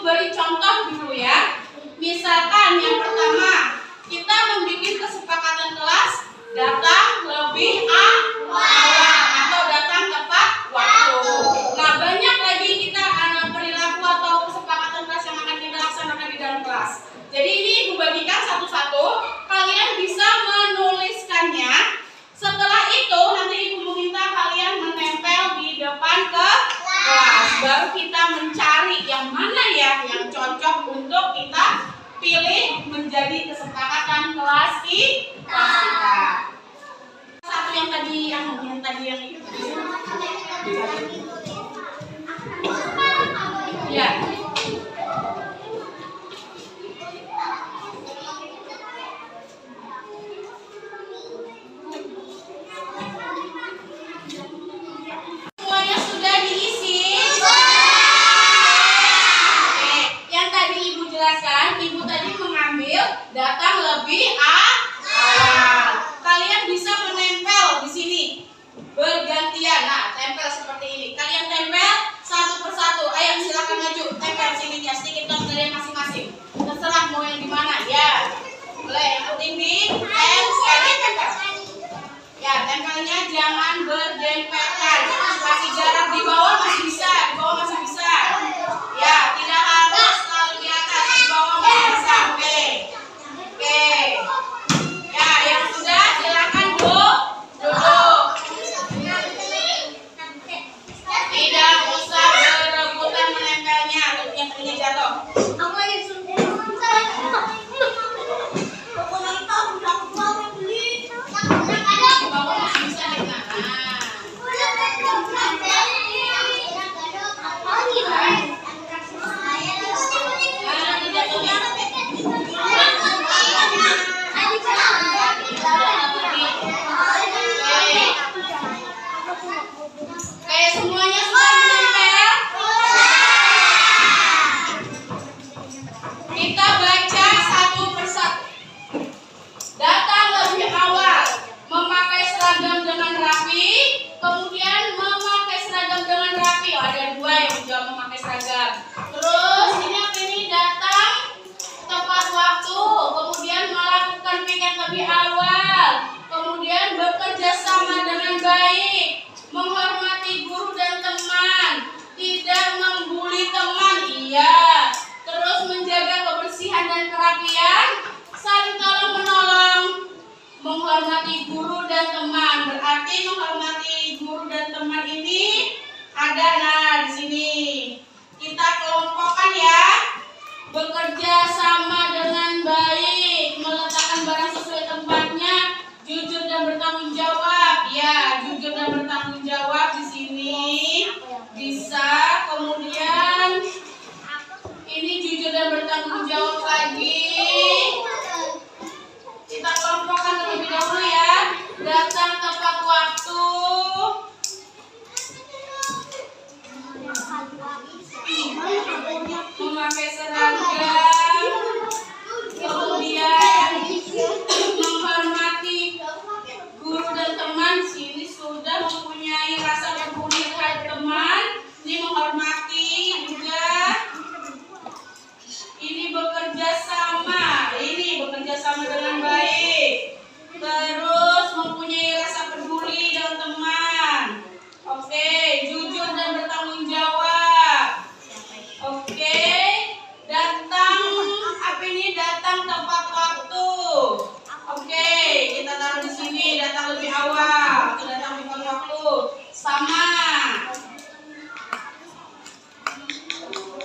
memberi contoh dulu ya. Misalkan yang pertama, kita membuat kesepakatan kelas datang lebih awal atau datang tepat waktu. Nah, banyak lagi kita ada perilaku atau kesepakatan kelas yang akan kita laksanakan di dalam kelas. Jadi ini Ibu bagikan satu-satu, kalian bisa menuliskannya. Setelah itu nanti Ibu meminta kalian menempel di depan ke kelas. Baru kita mencari yang mana ya yang cocok untuk kita pilih menjadi kesepakatan kelas kita. Satu yang tadi yang itu. Ya. Semuanya sudah diisi? Oke, yang tadi Ibu jelaskan, Ibu tadi mengambil datang lebih awal. Kalian bisa menempel di sini bergantian. Nah, tempel seperti ini. Kalian tempel satu persatu. Ayo silakan maju, tempel sininya sedikit dong kalian masing-masing. Terserah mau yang di mana ya. Boleh, yang penting di tempel. Ya, tempelnya jangan berdempetan. Kasih jarak di bawah masih bisa, di bawah masih bisa. Ya, tidak harus selalu di atas, di bawah masih bisa. Oke. Oke. Ya, yang sudah silakan duduk. Tidak usah berebutan menempelnya, yang tadinya jatuh. Aku lagi suruh Di bawah masih bisa deh, nah. Nanti jatuhnya. Oke, semuanya sudah menempel. Kita baca satu persatu. Datang lebih awal, memakai seragam dengan rapi, kemudian memakai seragam dengan rapi. Oh, ada dua yang menjawab memakai seragam. Terus ini datang tepat waktu, kemudian melakukan piket lebih awal, kemudian bekerja sama dengan baik, menghormati guru dan teman, tidak membuli teman, iya. Terus menjaga kebersihan dan kerapian, saling tolong menolong, menghormati guru dan teman. Berarti menghormati guru dan teman ini ada di sini. Kita kelompokkan ya. Bekerja sama dengan baik, meletakkan barang sesuai tempatnya, jujur dan bertanggung jawab. Ya, jujur dan bertanggung jawab di sini bisa. Kemudian ini jujur dan bertanggung jawab lagi. Kita kelompokkan terlebih dahulu ya. Datang tepat waktu. Memakai seragam. Kemudian menghormati guru dan teman. Sini sudah mempunyai rasa peduli terhadap teman. Ini menghormati juga. Ini bekerja sama. Ini bekerja sama dengan baik. Terus mempunyai rasa peduli dengan teman. Oke, jujur dan bertanggung jawab. Oke, datang datang tepat waktu. Oke, kita taruh di sini datang lebih awal atau datang tepat waktu. Sama.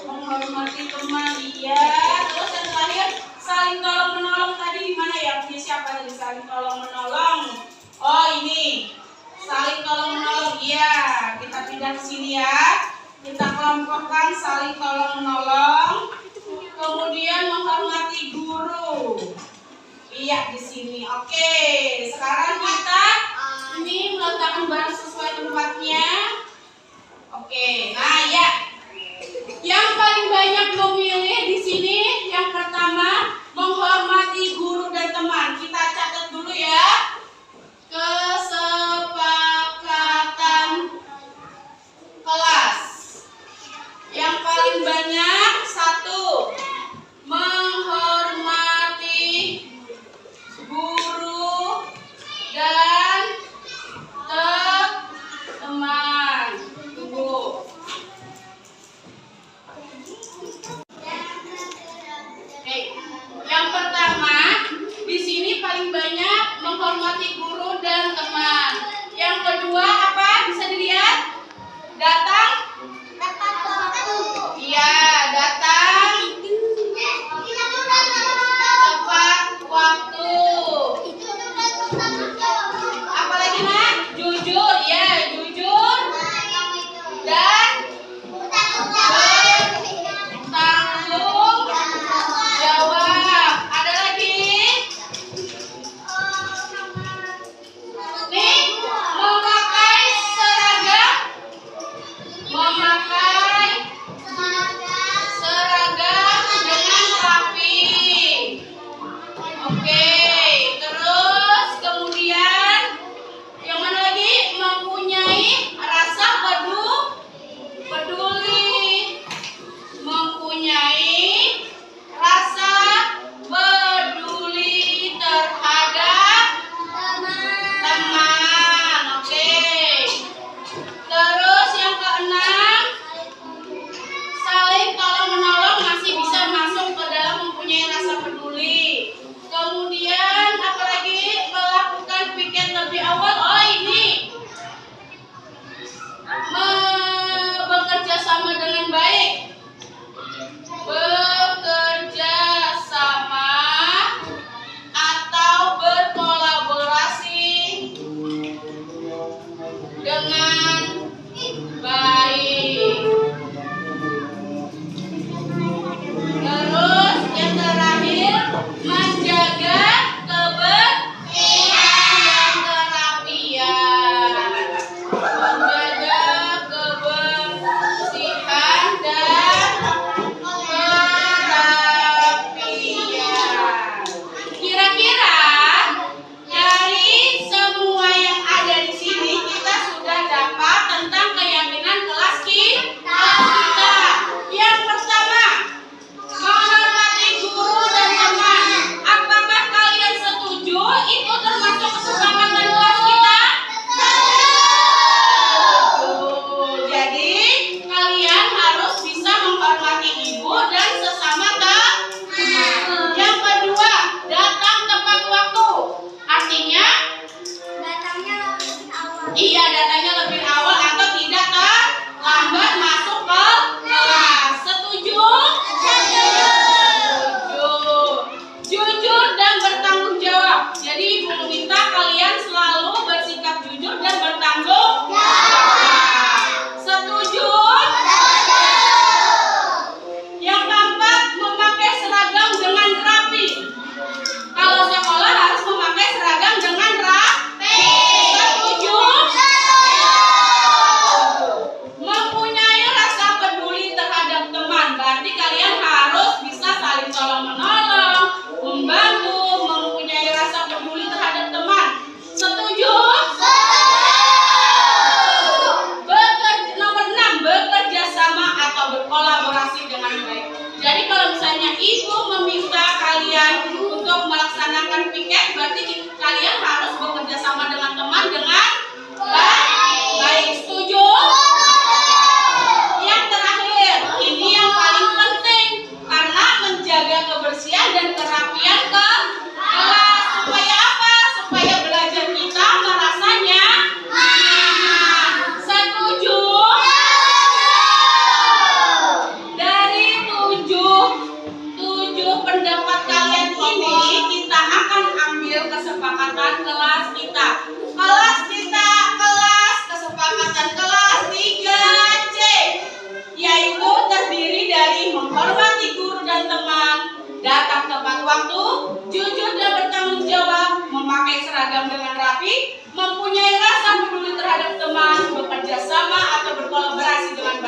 Menghormati teman, iya. Terus yang terakhir saling tolong menolong. Tadi di mana ya? Punya siapa tadi saling tolong menolong? Oh, ini. Saling tolong menolong. Iya, kita pindah ke sini ya. Kita kelompokkan saling tolong menolong. Kemudian menghormati guru. Iya, di sini. Oke, sekarang kita ini meletakkan barang sesuai tempatnya. Oke, nah ya. Yang paling banyak memilih di sini yang pertama menghormati guru dan teman. Kita catat dulu ya. Kesepakatan kelas. Yang paling banyak 1,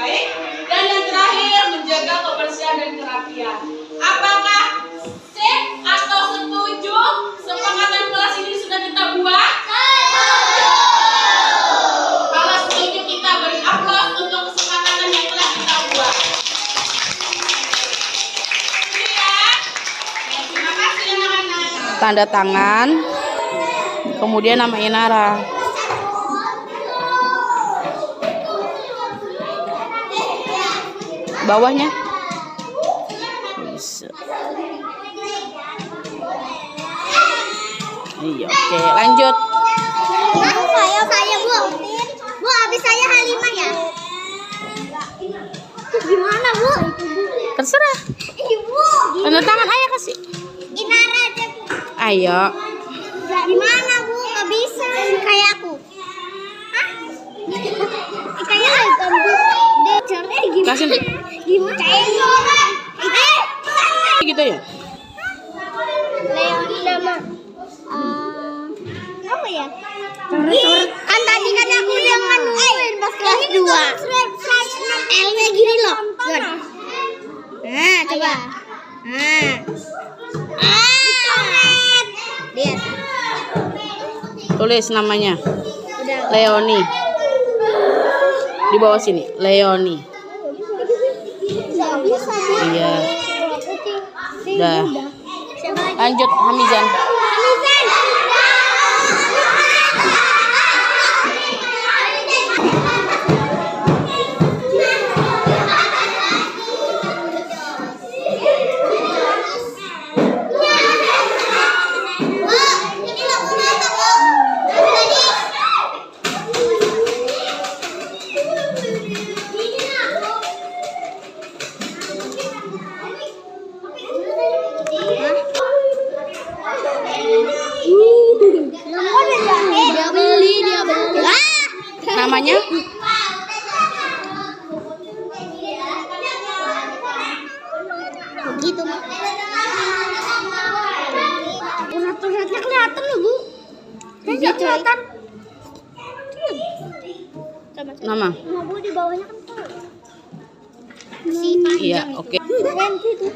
baik. Dan yang terakhir, menjaga kebersihan dan kerapian. Apakah sip atau setuju sepakatan kelas ini sudah kita buat? Kalau setuju, kita beri aplaus untuk kesepakatan yang telah kita buat. Terima kasih anak-anak. Tanda tangan, kemudian nama Inara. Bawahnya bisa. Iya, oke, lanjut. Saya Bu. Bu, habis saya Halimah ya. Gimana Bu? Terserah. Ibu. Tanda tangan ayah kasih. Inara aja Bu. Ayo. Gimana Bu? Gak bisa kayak aku. Hah? Kayak aku Bu. Caranya gimana? Kasih. Gimana? Gitu ya. Leoni nama. Apa ya? Kan tadi kan aku yang nganuin pas kelas 2. L-nya gini loh. Nah, coba. Lihat. Tulis namanya. Udah. Leoni. Di bawah sini, Leoni. Gak bisa. Iya. Putih. Dah. Lanjut Hamizan. Dia beli. Namanya? Begitu. Urat-uratnya kelihatan loh Bu. Nggak kelihatan. Nama? Nah Bu, di bawahnya kan tuh. Iya, oke. Keren gitu.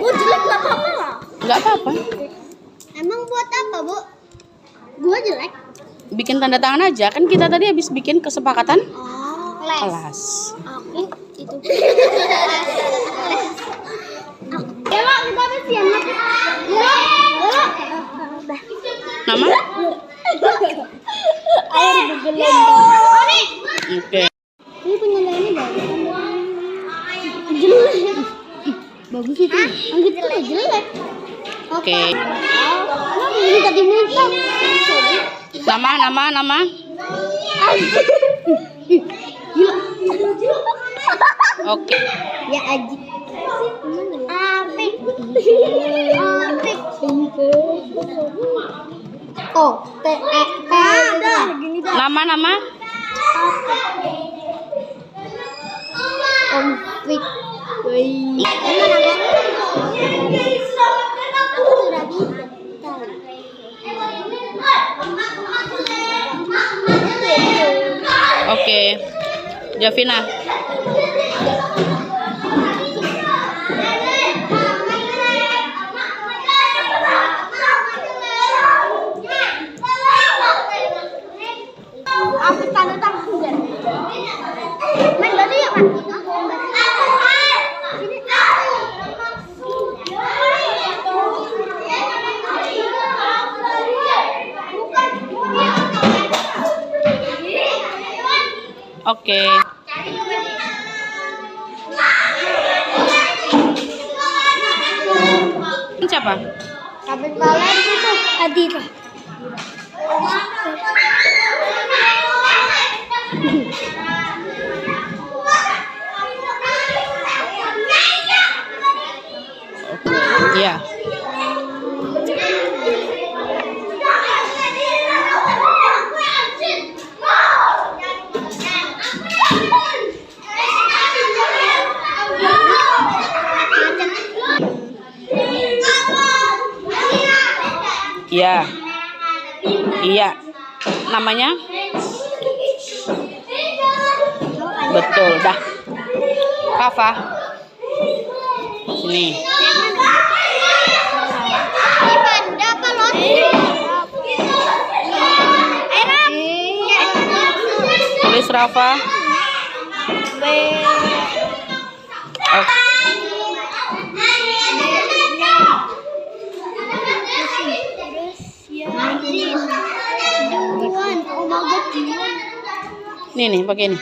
Oh, jelek nggak apa-apa lah. Nggak apa-apa. Emang buat apa Bu? Gua jelek. Bikin tanda tangan aja. Kan kita tadi habis bikin kesepakatan Oh, kelas. Aku itu. Ya Mak, kita bersih Mak. Nama? Air bergelombang. Oke. Ini penyelesaiannya bagus. Jelek. Bagus itu. Anggit itu jelek. Oke. Ini tadi minta. Nama. Oke. Ya Aji. Apik. Oh, ada. Nama. Konflik. Aku sudah bisa. Oke. Javina. Aku tanda tangan juga. Main batu ya Pak? Oke. Ini siapa? Kabin balen itu Adira. Iya. Iya. Iya. Namanya? Betul, dah. Kafa. Sini. Ini panda apa lot? Tulis Rafa. Oke. Nih, pakai ini.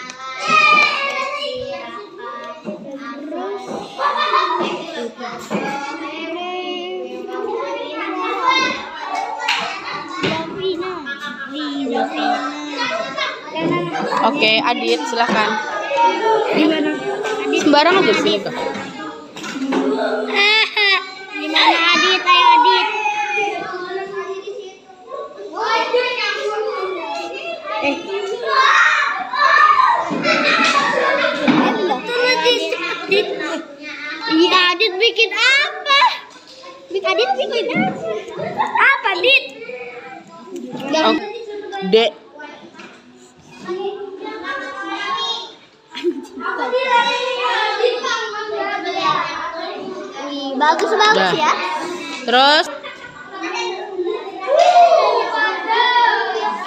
Oke, Adit, silakan. Sembarang aja di sini kok. Gimana Adit? Ayo Adit. Iya, Adit bikin apa? Adit bikin apa? Apa, Adit? Oh, Dek. Wih, bagus-bagus Dah. ya. Terus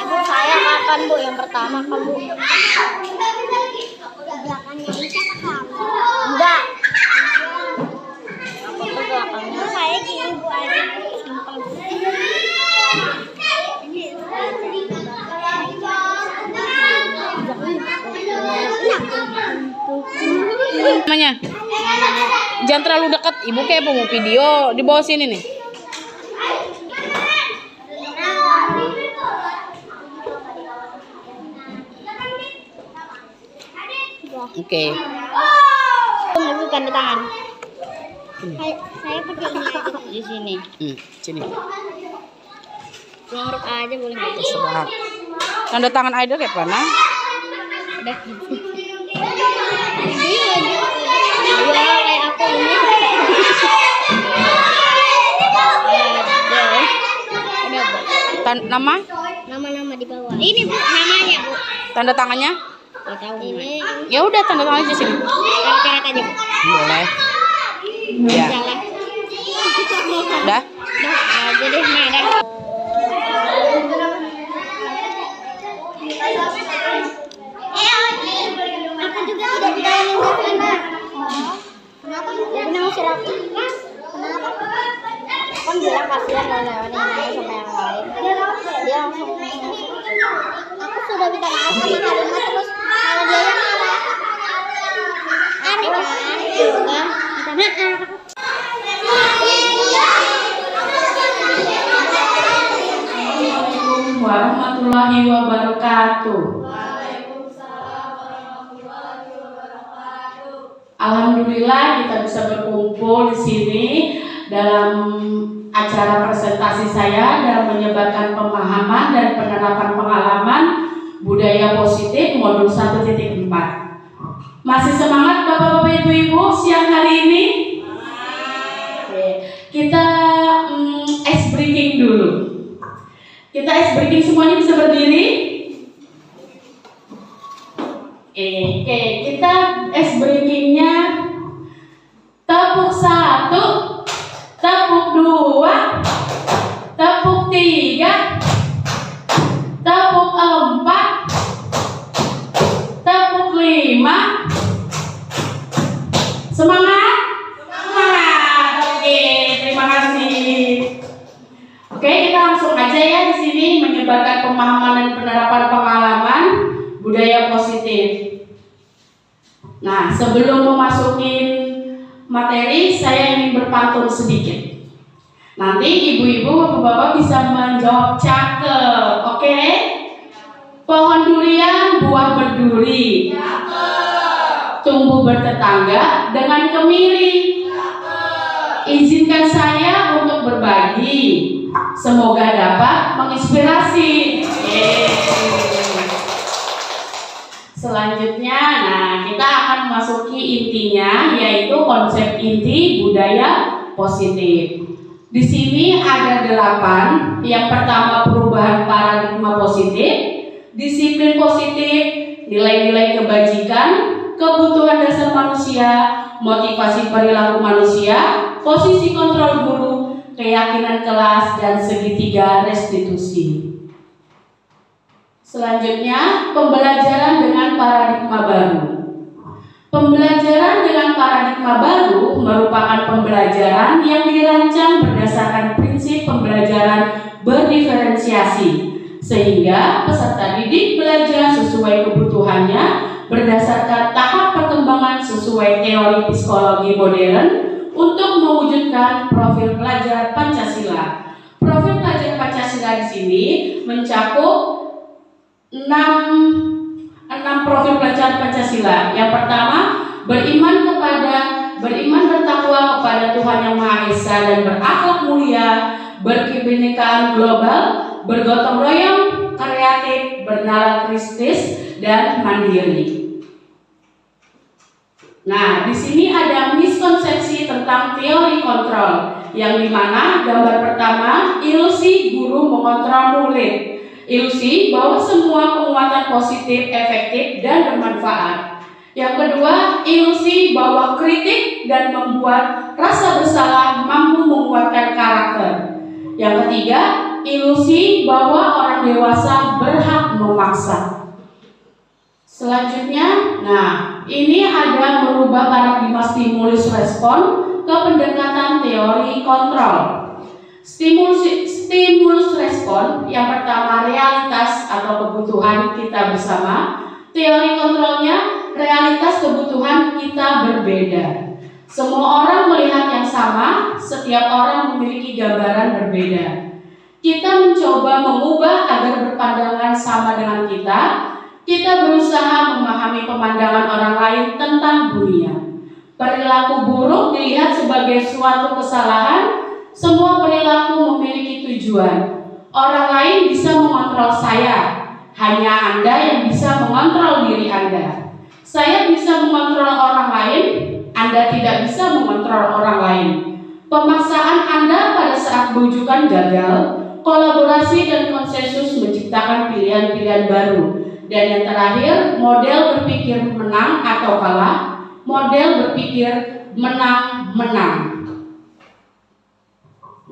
Ibu saya kapan Bu? Yang pertama kamu. Belakangnya Isa ke kamu? Enggak. Aku ke belakangnya. Saya gini Bu aja. namanya. Jangan terlalu dekat. Ibu kayak mau video di bawah sini nih. Oke. Tunggu tanda tangan. Saya pakai ini Di sini. Sini. Nguruk aja boleh nggak? Terserah. Tanda tangan idol kayak mana? Udah gitu. Iya, kayak aku ini. Nama? Nama-nama di bawah. Ini Bu, namanya Bu. Tanda tangannya? Gak tahu. Ini Ya udah tanda tangannya di sini. coret aja Bu. Boleh. Ya. Jalan. Udah. Dah aja deh, nah dah. Aku juga tidak ditayangin ke sana. Kenapa? Ini masih rapi. Kenapa? Kan bilang kasihan lawan-lawan yang sama yang lain. Dia langsung. Aku sudah minta maaf sama kalimat terus malah dia yang marah. Aneh kan? Udah, minta maaf. Assalamualaikum warahmatullahi wabarakatuh. Alhamdulillah kita bisa berkumpul di sini dalam acara presentasi saya dalam menyebarkan pemahaman dan penerapan pengalaman budaya positif modul 1.4. Masih semangat Bapak-bapak Ibu-ibu siang hari ini? Oke, kita ice breaking dulu. Kita ice breaking semuanya bisa berdiri. Oke, kita ice breakingnya tepuk 1, tepuk 2, tepuk 3, tepuk 4, tepuk 5. Semangat? Semangat. Oke, terima kasih. Oke, kita langsung aja ya di sini menyebarkan pemahaman dan penerapan pengalaman budaya positif. Nah, sebelum memasukin materi, saya ingin berpantun sedikit. Nanti ibu-ibu, bapak-bapak bisa menjawab cakep, oke? Pohon durian, buah berduri. Tumbuh bertetangga dengan kemiri. Izinkan saya untuk berbagi. Semoga dapat menginspirasi. Selanjutnya, nah kita akan memasuki intinya, yaitu konsep inti budaya positif. Di sini ada 8. Yang pertama perubahan paradigma positif, disiplin positif, nilai-nilai kebajikan, kebutuhan dasar manusia, motivasi perilaku manusia, posisi kontrol guru, keyakinan kelas, dan segitiga restitusi. Selanjutnya, pembelajaran dengan paradigma baru. Pembelajaran dengan paradigma baru merupakan pembelajaran yang dirancang berdasarkan prinsip pembelajaran berdiferensiasi, sehingga peserta didik belajar sesuai kebutuhannya berdasarkan tahap perkembangan sesuai teori psikologi modern untuk mewujudkan profil pelajar Pancasila. Profil pelajar Pancasila di sini mencakup 6 profil pelajar Pancasila. Yang pertama, beriman bertakwa kepada Tuhan Yang Maha Esa dan berakhlak mulia, berkebinekaan global, bergotong royong, kreatif, bernalar kristis, dan mandiri. Nah, di sini ada miskonsepsi tentang teori kontrol, yang dimana gambar pertama, ilusi guru mengontrol murid. Ilusi bahwa semua penguatan positif, efektif, dan bermanfaat. Yang kedua, ilusi bahwa kritik dan membuat rasa bersalah mampu menguatkan karakter. Yang ketiga, ilusi bahwa orang dewasa berhak memaksa. Selanjutnya, ini ada merubah paradigma stimulus respon ke pendekatan teori kontrol. Stimulus respon yang pertama realitas atau kebutuhan kita bersama. Teori kontrolnya realitas kebutuhan kita berbeda. Semua orang melihat yang sama, setiap orang memiliki gambaran berbeda. Kita mencoba mengubah agar berpandangan sama dengan kita. Kita berusaha memahami pemandangan orang lain tentang dunia. Perilaku buruk dilihat sebagai suatu kesalahan. Semua perilaku memiliki tujuan. Orang lain bisa mengontrol saya, hanya Anda yang bisa mengontrol diri Anda. Saya bisa mengontrol orang lain, Anda tidak bisa mengontrol orang lain. Pemaksaan Anda pada saat rujukan gagal. Kolaborasi dan konsensus menciptakan pilihan-pilihan baru. Dan yang terakhir, model berpikir menang atau kalah. Model berpikir menang-menang.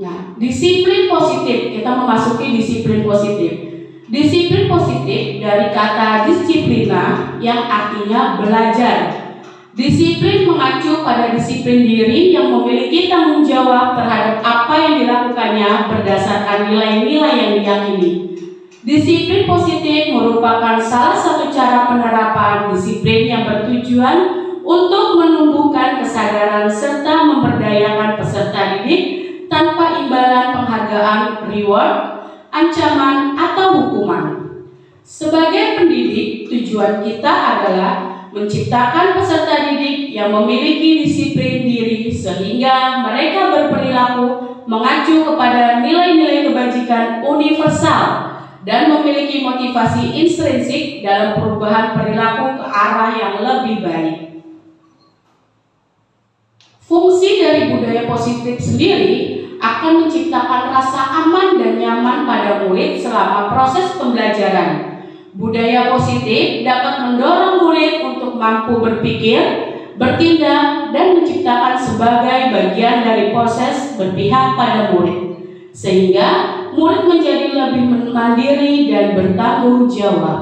Nah, disiplin positif, kita memasuki disiplin positif. Disiplin positif dari kata disiplina yang artinya belajar. Disiplin mengacu pada disiplin diri yang memiliki tanggung jawab terhadap apa yang dilakukannya berdasarkan nilai-nilai yang diyakini. Disiplin positif merupakan salah satu cara penerapan disiplin yang bertujuan untuk menumbuhkan kesadaran serta memberdayakan peserta didik tanpa imbalan penghargaan, reward, ancaman, atau hukuman. Sebagai pendidik, tujuan kita adalah menciptakan peserta didik yang memiliki disiplin diri sehingga mereka berperilaku mengacu kepada nilai-nilai kebajikan universal dan memiliki motivasi intrinsik dalam perubahan perilaku ke arah yang lebih baik. Fungsi dari budaya positif sendiri akan menciptakan rasa aman dan nyaman pada murid selama proses pembelajaran. Budaya positif dapat mendorong murid untuk mampu berpikir, bertindak, dan menciptakan sebagai bagian dari proses berpihak pada murid, sehingga murid menjadi lebih mandiri dan bertanggung jawab.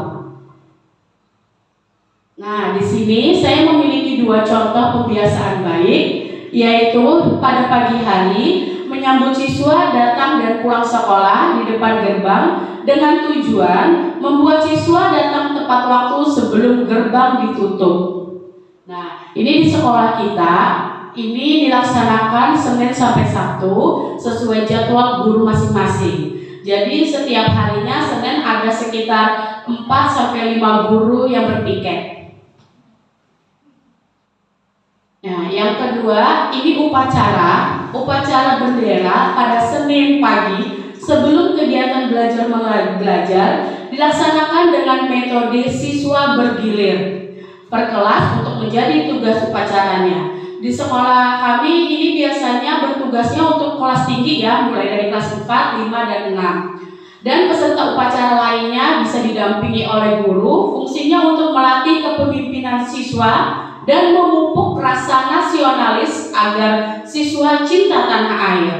Nah, di sini saya memiliki 2 contoh pembiasaan baik, yaitu pada pagi hari menyambut siswa datang dan pulang sekolah di depan gerbang dengan tujuan membuat siswa datang tepat waktu sebelum gerbang ditutup. Nah, ini di sekolah kita, ini dilaksanakan Senin sampai Sabtu sesuai jadwal guru masing-masing. Jadi setiap harinya Senin ada sekitar 4-5 guru yang berpiket. Nah, yang kedua, ini upacara bendera pada Senin pagi sebelum kegiatan belajar mengajar dilaksanakan dengan metode siswa bergilir per kelas untuk menjadi tugas upacaranya. Di sekolah kami ini biasanya bertugasnya untuk kelas tinggi ya, mulai dari kelas 4, 5, dan 6. Dan peserta upacara lainnya bisa didampingi oleh guru, fungsinya untuk melatih kepemimpinan siswa dan memupuk rasa nasionalis agar siswa cinta tanah air.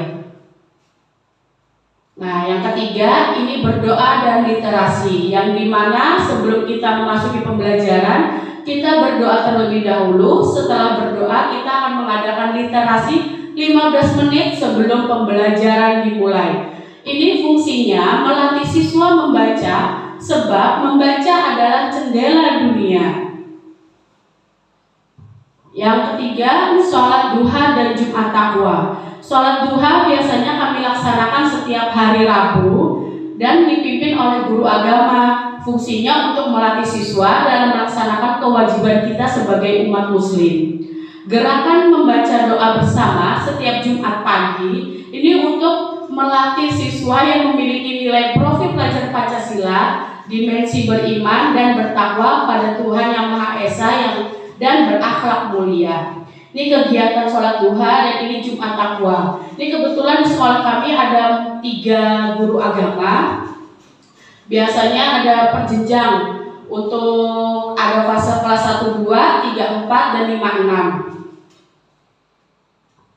Nah, yang ketiga ini berdoa dan literasi, yang dimana sebelum kita memasuki pembelajaran kita berdoa terlebih dahulu. Setelah berdoa kita akan mengadakan literasi 15 menit sebelum pembelajaran dimulai. Ini fungsinya melatih siswa membaca, sebab membaca adalah jendela dunia. Yang ketiga, sholat duha dan Jumat Takwa. Sholat duha biasanya kami laksanakan setiap hari Rabu dan dipimpin oleh guru agama. Fungsinya untuk melatih siswa dalam melaksanakan kewajiban kita sebagai umat muslim. Gerakan membaca doa bersama setiap Jumat pagi ini untuk melatih siswa yang memiliki nilai profil pelajar Pancasila, dimensi beriman dan bertakwa pada Tuhan Yang Maha Esa dan berakhlak mulia. Ini kegiatan sholat duha dan ini Jumat Takwa. Ini kebetulan di sekolah kami ada 3 guru agama. Biasanya ada perjenjang untuk ada fase kelas 1, 2, 3, 4 dan 5, 6.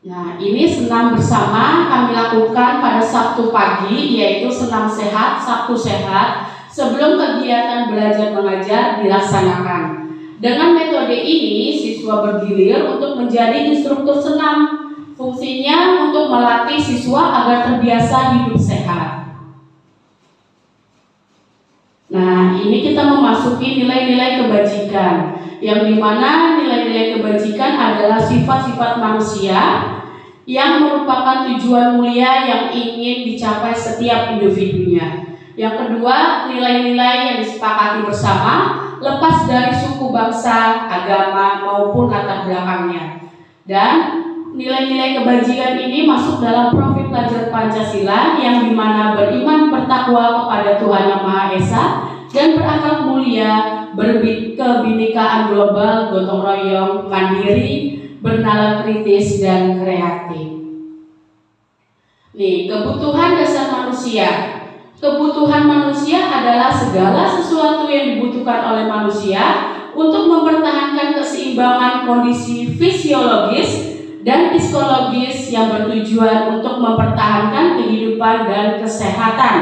Nah, ini senam bersama kami lakukan pada Sabtu pagi, yaitu senam sehat, Sabtu sehat, sebelum kegiatan belajar mengajar dilaksanakan. Dengan metode ini, siswa bergilir untuk menjadi instruktur senam. Fungsinya untuk melatih siswa agar terbiasa hidup sehat. Nah, ini kita memasuki nilai-nilai kebajikan, yang dimana nilai-nilai kebajikan adalah sifat-sifat manusia yang merupakan tujuan mulia yang ingin dicapai setiap individunya. Yang kedua, nilai-nilai yang disepakati bersama, lepas dari suku, bangsa, agama maupun latar belakangnya. Dan nilai-nilai kebajikan ini masuk dalam profil pelajar Pancasila, yang dimana beriman bertakwa kepada Tuhan Yang Maha Esa dan berakhlak mulia, kebinekaan global, gotong royong, mandiri, bernalar kritis dan kreatif. Nih, kebutuhan dasar manusia. Kebutuhan manusia adalah segala sesuatu yang dibutuhkan oleh manusia untuk mempertahankan keseimbangan kondisi fisiologis dan psikologis yang bertujuan untuk mempertahankan kehidupan dan kesehatan.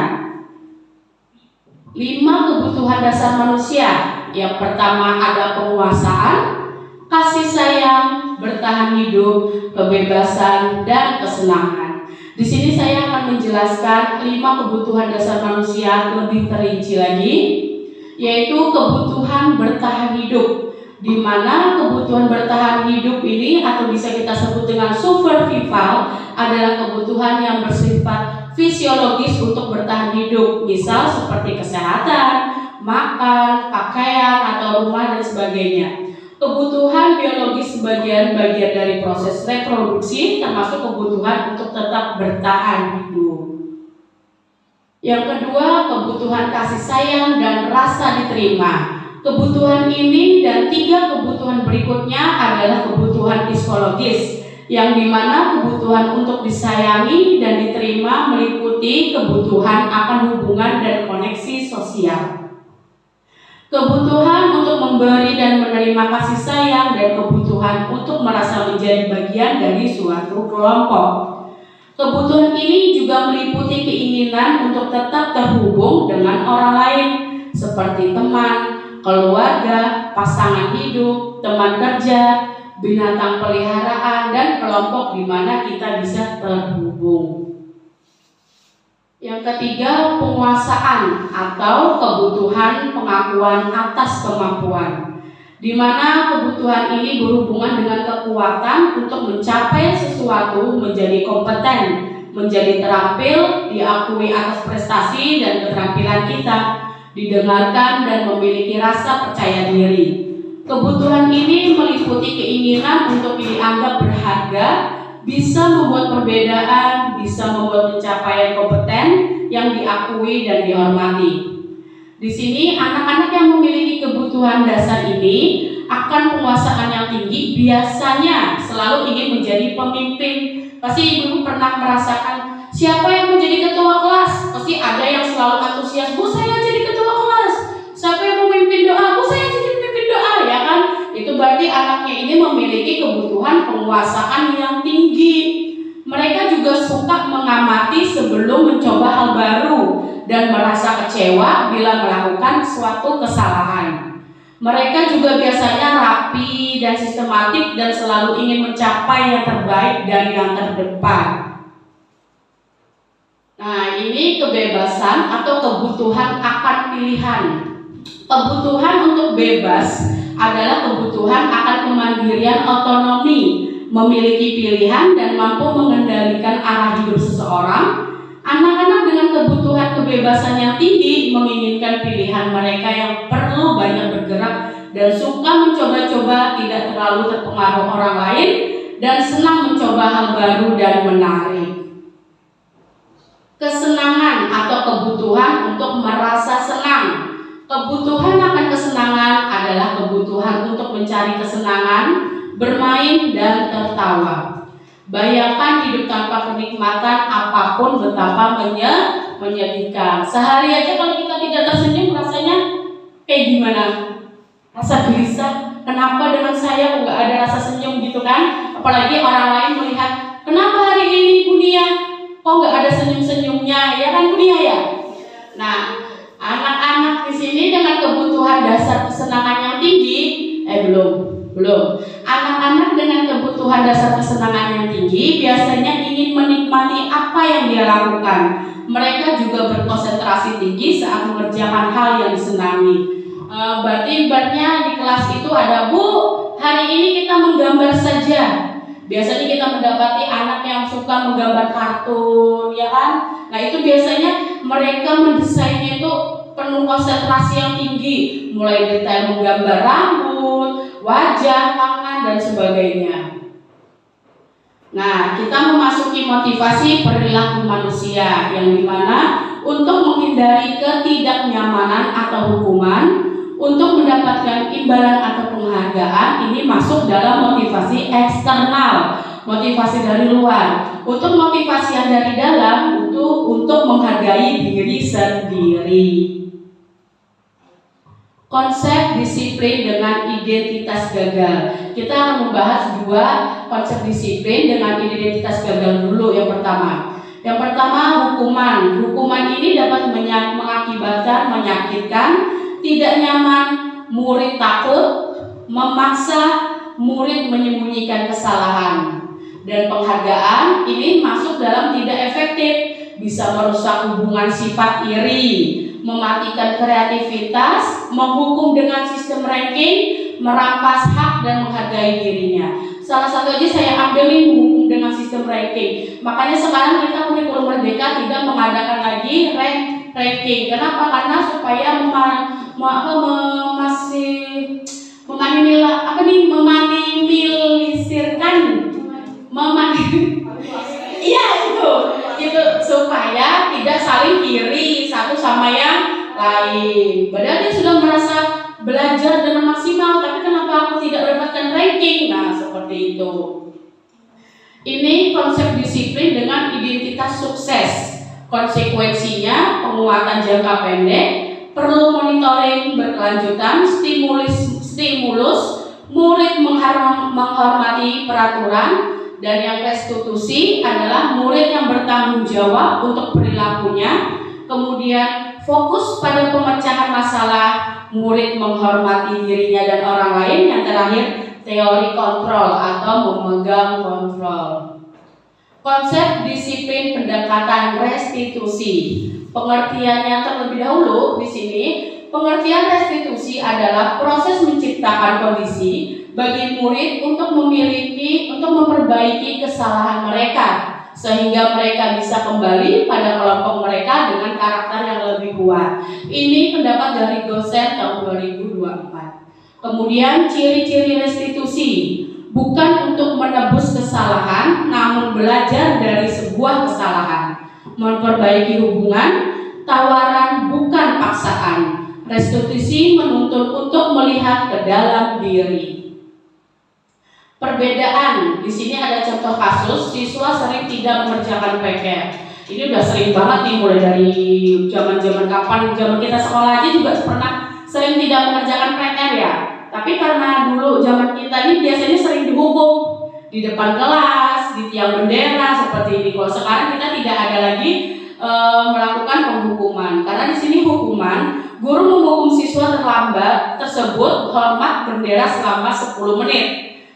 5 kebutuhan dasar manusia. Yang pertama ada penguasaan, kasih sayang, bertahan hidup, kebebasan, dan kesenangan. Di sini saya akan menjelaskan 5 kebutuhan dasar manusia lebih terinci lagi, yaitu kebutuhan bertahan hidup, di mana kebutuhan bertahan hidup ini atau bisa kita sebut dengan survival adalah kebutuhan yang bersifat fisiologis untuk bertahan hidup, misal seperti kesehatan, makan, pakaian, atau rumah dan sebagainya. Kebutuhan biologis sebagian bagian dari proses reproduksi, termasuk kebutuhan untuk tetap bertahan hidup. Yang kedua, kebutuhan kasih sayang dan rasa diterima. Kebutuhan ini dan 3 kebutuhan berikutnya adalah kebutuhan psikologis, yang dimana kebutuhan untuk disayangi dan diterima meliputi kebutuhan akan hubungan dan koneksi sosial. Kebutuhan untuk memberi dan menerima kasih sayang dan kebutuhan untuk merasa menjadi bagian dari suatu kelompok. Kebutuhan ini juga meliputi keinginan untuk tetap terhubung dengan orang lain seperti teman, keluarga, pasangan hidup, teman kerja, binatang peliharaan, dan kelompok di mana kita bisa terhubung. Yang ketiga, penguasaan atau kebutuhan pengakuan atas kemampuan, di mana kebutuhan ini berhubungan dengan kekuatan untuk mencapai sesuatu, menjadi kompeten, menjadi terampil, diakui atas prestasi dan keterampilan kita, didengarkan dan memiliki rasa percaya diri. Kebutuhan ini meliputi keinginan untuk dianggap berharga, bisa membuat perbedaan, bisa membuat pencapaian kompeten yang diakui dan dihormati. Di sini anak-anak yang memiliki kebutuhan dasar ini akan penguasaan yang tinggi biasanya selalu ingin menjadi pemimpin. Pasti ibu pernah merasakan Siapa yang mau jadi ketua kelas? Pasti ada yang selalu antusias, Bu saya jadi ketua kelas. Siapa yang mau memimpin doa? Bu saya jadi pemimpin doa, ya kan? Itu berarti anaknya ini memiliki kebutuhan penguasaan yang tinggi. Mereka juga suka mengamati sebelum mencoba hal baru dan merasa kecewa bila melakukan suatu kesalahan. Mereka juga biasanya rapi dan sistematik dan selalu ingin mencapai yang terbaik dan yang terdepan. Nah, ini kebebasan atau kebutuhan akan pilihan. Kebutuhan untuk bebas adalah kebutuhan akan kemandirian otonomi, memiliki pilihan dan mampu mengendalikan arah hidup seseorang. Anak-anak dengan kebutuhan kebebasan yang tinggi menginginkan pilihan mereka yang perlu banyak bergerak dan suka mencoba-coba, tidak terlalu terpengaruh orang lain, dan senang mencoba hal baru dan menarik. Kesenangan atau kebutuhan untuk merasa senang. Kebutuhan akan kesenangan adalah kebutuhan untuk mencari kesenangan, bermain dan tertawa. Bayangkan hidup tanpa kenikmatan apapun betapa menyedihkan. Sehari aja kalau kita tidak tersenyum rasanya kayak gimana? Rasa gelisah. Kenapa dengan saya kok nggak ada rasa senyum gitu kan? Apalagi orang lain melihat, kenapa hari ini Bunia kok nggak ada senyum-senyumnya, ya kan Bunia ya? Nah, anak-anak di sini dengan kebutuhan dasar kesenangan yang tinggi, belum. Anak-anak dengan kebutuhan dasar kesenangan yang tinggi biasanya ingin menikmati apa yang dia lakukan. Mereka juga berkonsentrasi tinggi saat mengerjakan hal yang disenangi. Berarti di kelas itu ada, Bu, hari ini kita menggambar saja. Biasanya kita mendapati anak yang suka menggambar kartun, ya kan? Nah, itu biasanya mereka mendesainnya itu penuh konsentrasi yang tinggi, mulai detail menggambar rambut, wajah, tangan, dan sebagainya. Nah, kita memasuki motivasi perilaku manusia yang dimana untuk menghindari ketidaknyamanan atau hukuman, untuk mendapatkan imbalan atau penghargaan, ini masuk dalam motivasi eksternal, motivasi dari luar. Untuk motivasi yang dari dalam itu untuk menghargai diri sendiri. Konsep disiplin dengan identitas gagal. Kita akan membahas dua konsep disiplin dengan identitas gagal dulu. Yang pertama hukuman. Hukuman ini dapat mengakibatkan menyakitkan, tidak nyaman, murid takut, memaksa murid menyembunyikan kesalahan. Dan penghargaan ini masuk dalam tidak efektif, bisa merusak hubungan sifat iri, mematikan kreativitas, menghukum dengan sistem ranking, merampas hak dan menghargai dirinya. Salah satu aja saya ambil nih, menghukum dengan sistem ranking. Makanya sekarang kita kurikulum Merdeka tidak mengadakan lagi ranking. Kenapa? Karena supaya iya itu supaya tidak saling iri satu sama yang lain. Padahal dia sudah merasa belajar dengan maksimal, tapi kenapa aku tidak mendapatkan ranking? Nah, seperti itu. Ini konsep disiplin dengan identitas sukses. Konsekuensinya penguatan jangka pendek, perlu monitoring berkelanjutan, stimulus, murid menghormati peraturan, dan yang restitusi adalah murid yang bertanggung jawab untuk perilakunya. Kemudian fokus pada pemecahan masalah, murid menghormati dirinya dan orang lain. Yang terakhir teori kontrol atau memegang kontrol. Konsep disiplin pendekatan restitusi. Pengertiannya terlebih dahulu di sini, pengertian restitusi adalah proses menciptakan kondisi bagi murid untuk memperbaiki kesalahan mereka sehingga mereka bisa kembali pada kelompok mereka dengan karakter yang lebih kuat. Ini pendapat dari dosen tahun 2024. Kemudian ciri-ciri restitusi, bukan untuk menebus kesalahan, namun belajar dari sebuah kesalahan. Memperbaiki hubungan, tawaran bukan paksaan. Restitusi menuntut untuk melihat ke dalam diri. Perbedaan, di sini ada contoh kasus, siswa sering tidak mengerjakan PR. Ini udah sering banget nih, mulai dari zaman kita sekolah aja juga pernah sering tidak mengerjakan PR ya. Tapi karena dulu zaman kita ini biasanya sering dihukum di depan kelas, di tiang bendera seperti ini. Kalau sekarang kita tidak ada lagi melakukan penghukuman, karena di sini hukuman guru menghukum siswa terlambat tersebut hormat bendera selama 10 menit,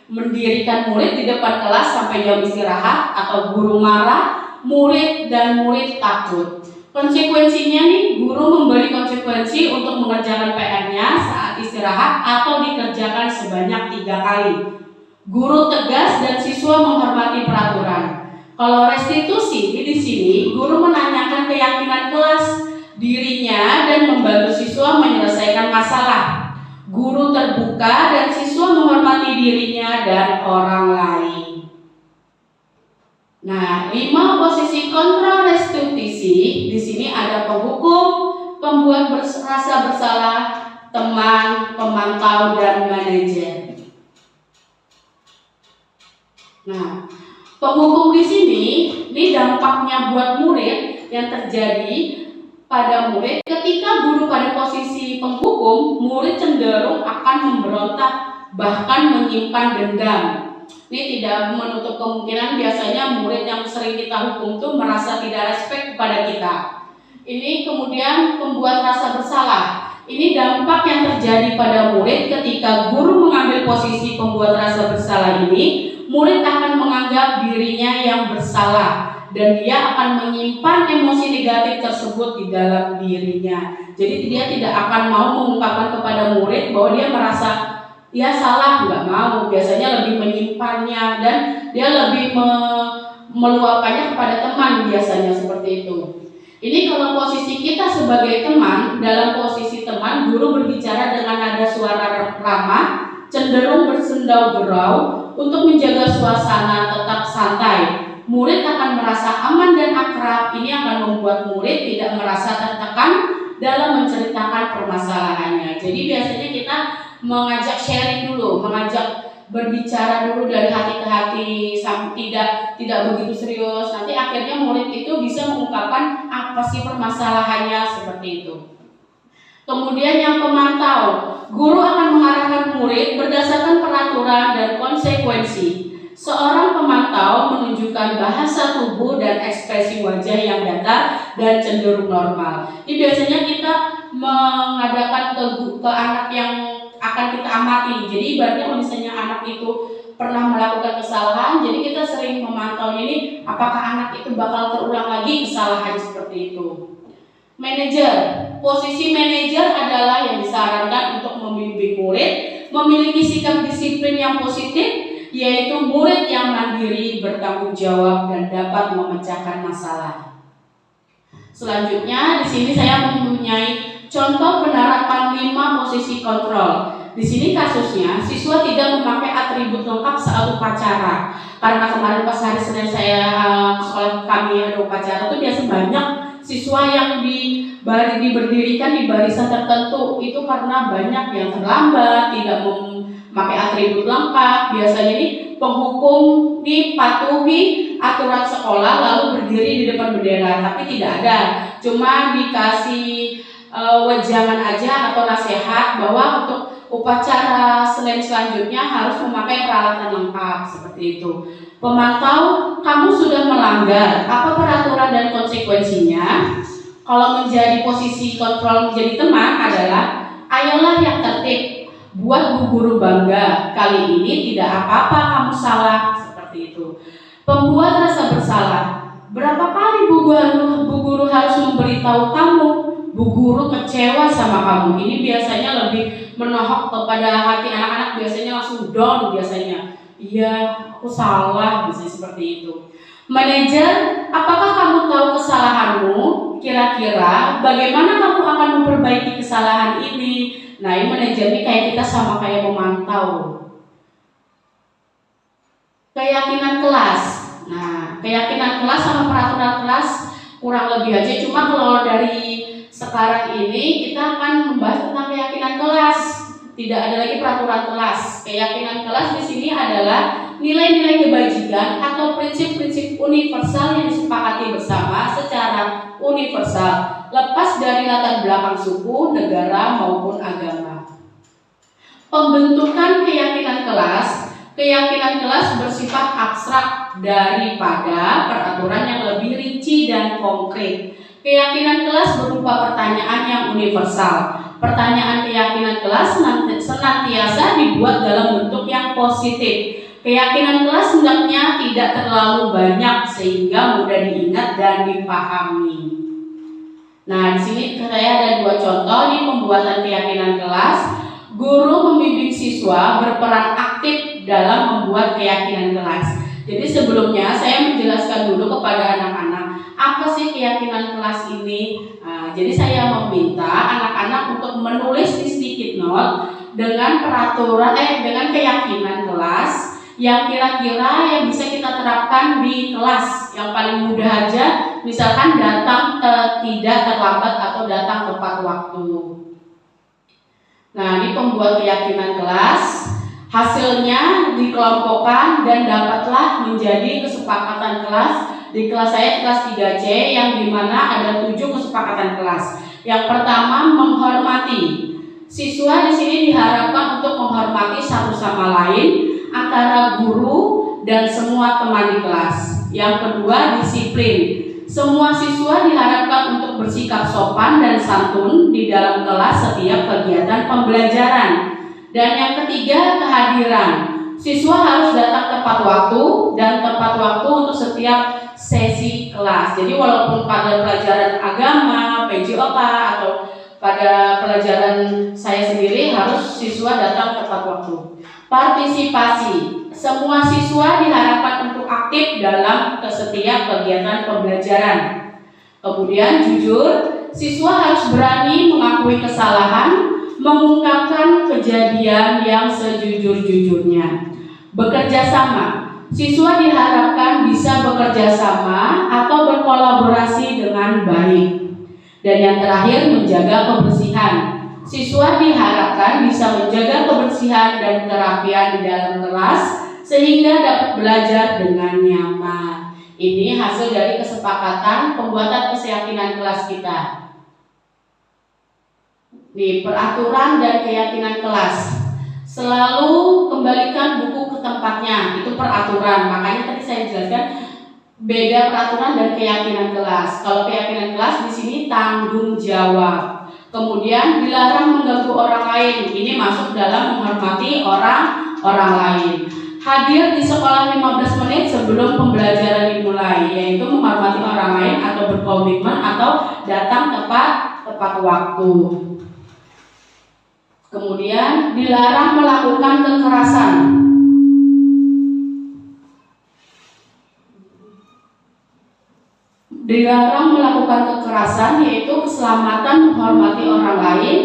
mendirikan murid di depan kelas sampai jam istirahat, atau guru marah, murid dan murid takut. Konsekuensinya nih, guru memberi konsekuensi untuk mengerjakan PR-nya saat istirahat atau dikerjakan sebanyak 3 kali. Guru tegas dan siswa menghormati peraturan. Kalau restitusi di sini, guru menanyakan keyakinan kelas dirinya dan membantu siswa menyelesaikan masalah. Guru terbuka dan siswa menghormati dirinya dan orang lain. Nah, 5 posisi kontrol restitusi di sini ada penghukum, pembuat rasa bersalah, teman, pemantau, dan manajer. Nah, penghukum di sini, ini dampaknya buat murid yang terjadi pada murid ketika guru pada posisi penghukum, murid cenderung akan memberontak, bahkan menyimpan dendam. Ini tidak menutup kemungkinan biasanya murid yang sering kita hukum tuh merasa tidak respect kepada kita. Ini kemudian pembuat rasa bersalah. Ini dampak yang terjadi pada murid ketika guru mengambil posisi pembuat rasa bersalah ini. Murid akan menganggap dirinya yang bersalah dan dia akan menyimpan emosi negatif tersebut di dalam dirinya. Jadi dia tidak akan mau mengungkapkan kepada murid bahwa dia merasa dia salah, nggak mau. Biasanya lebih menyimpannya dan dia lebih meluapkannya kepada teman, biasanya seperti itu. Ini kalau posisi kita sebagai teman, dalam posisi teman, guru berbicara dengan nada suara ramah, cenderung bersendau gurau untuk menjaga suasana tetap santai. Murid akan merasa aman dan akrab. Ini akan membuat murid tidak merasa tertekan dalam menceritakan permasalahannya. Jadi biasanya kita mengajak sharing dulu, mengajak berbicara dulu dari hati ke hati, tidak begitu serius. Nanti akhirnya murid itu bisa mengungkapkan apa sih permasalahannya, seperti itu. Kemudian yang pemantau, guru akan mengarahkan murid berdasarkan peraturan dan konsekuensi. Seorang pemantau menunjukkan bahasa tubuh dan ekspresi wajah yang datar dan cenderung normal. Ini biasanya kita mengadakan ke anak yang akan kita amati. Jadi ibaratnya kalau misalnya anak itu pernah melakukan kesalahan, jadi kita sering memantau ini apakah anak itu bakal terulang lagi kesalahan seperti itu. Manajer, posisi manajer adalah yang disarankan untuk membimbing murid memiliki sikap disiplin yang positif, yaitu murid yang mandiri, bertanggung jawab, dan dapat memecahkan masalah. Selanjutnya di sini saya mempunyai contoh penerapan 5 posisi kontrol. Di sini kasusnya siswa tidak memakai atribut lengkap saat upacara. Karena kemarin pas hari Senin saya sekolah kami ada upacara itu biasa banyak siswa yang diberdirikan di barisan tertentu. Itu karena banyak yang terlambat, tidak memakai atribut lengkap. Biasanya ini penghukum dipatuhi aturan sekolah lalu berdiri di depan bendera, tapi tidak ada. Cuma dikasih wejangan aja atau nasihat bahwa untuk upacara Senin selanjutnya harus memakai peralatan lengkap, seperti itu. Pemantau, kamu sudah melanggar, apa peraturan dan konsekuensinya? Kalau menjadi posisi kontrol menjadi teman adalah ayolah yang tertib, buat Bu Guru bangga, kali ini tidak apa-apa kamu salah, seperti itu. Pembuat rasa bersalah, berapa kali Bu Guru harus memberitahu kamu? Bu Guru kecewa sama kamu. Ini biasanya lebih menohok kepada hati anak-anak, biasanya langsung down biasanya. Iya, aku salah, bisa seperti itu. Manajer, apakah kamu tahu kesalahanmu? Kira-kira bagaimana kamu akan memperbaiki kesalahan ini? Nah, ini manajer ini kayak kita sama kayak memantau. Keyakinan kelas. Nah, keyakinan kelas sama peraturan kelas kurang lebih aja. Cuma kalau dari sekarang ini kita akan membahas tentang keyakinan kelas. Tidak ada lagi peraturan kelas. Keyakinan kelas di sini adalah nilai-nilai kebajikan atau prinsip-prinsip universal yang disepakati bersama secara universal, lepas dari latar belakang suku, negara maupun agama. Pembentukan keyakinan kelas bersifat abstrak daripada peraturan yang lebih rinci dan konkret. Keyakinan kelas berupa pertanyaan yang universal. Pertanyaan keyakinan kelas senantiasa dibuat dalam bentuk yang positif. Keyakinan kelas hendaknya tidak terlalu banyak sehingga mudah diingat dan dipahami. Nah, di sini saya ada 2 contoh di pembuatan keyakinan kelas. Guru membimbing siswa berperan aktif dalam membuat keyakinan kelas. Jadi sebelumnya saya menjelaskan dulu kepada anak-anak apa sih keyakinan kelas ini. Jadi saya meminta anak-anak untuk menulis di sticky note dengan dengan keyakinan kelas yang kira-kira yang bisa kita terapkan di kelas. Yang paling mudah aja, misalkan datang tidak terlambat atau datang tepat waktu. Nah, ini pembuat keyakinan kelas. Hasilnya dikelompokkan dan dapatlah menjadi kesepakatan kelas. Di kelas saya kelas 3C yang dimana ada 7 kesepakatan kelas. Yang pertama, menghormati. Siswa di sini diharapkan untuk menghormati satu sama lain antara guru dan semua teman di kelas. Yang kedua, disiplin. Semua siswa diharapkan untuk bersikap sopan dan santun di dalam kelas setiap kegiatan pembelajaran. Dan yang ketiga, kehadiran. Siswa harus datang tepat waktu dan tepat waktu untuk setiap sesi kelas. Jadi walaupun pada pelajaran agama, PJOK atau pada pelajaran saya sendiri harus siswa datang tepat waktu. Partisipasi. Semua siswa diharapkan untuk aktif dalam setiap kegiatan pembelajaran. Kemudian jujur, siswa harus berani mengakui kesalahan, mengungkapkan kejadian yang sejujur-jujurnya. Bekerja sama. Siswa diharapkan bisa bekerja sama atau berkolaborasi dengan baik. Dan yang terakhir, menjaga kebersihan. Siswa diharapkan bisa menjaga kebersihan dan kerapian di dalam kelas sehingga dapat belajar dengan nyaman. Ini hasil dari kesepakatan pembuatan keyakinan kelas kita. Di peraturan dan keyakinan kelas, selalu kembalikan buku ke tempatnya. Itu peraturan. Makanya tadi saya jelaskan beda peraturan dan keyakinan kelas. Kalau keyakinan kelas di sini tanggung jawab. Kemudian dilarang mengganggu orang lain. Ini masuk dalam menghormati orang lain. Hadir di sekolah 15 menit sebelum pembelajaran dimulai, yaitu menghormati orang lain atau berkomitmen atau datang tepat waktu. Kemudian dilarang melakukan kekerasan. Dilarang melakukan kekerasan, yaitu keselamatan menghormati orang lain.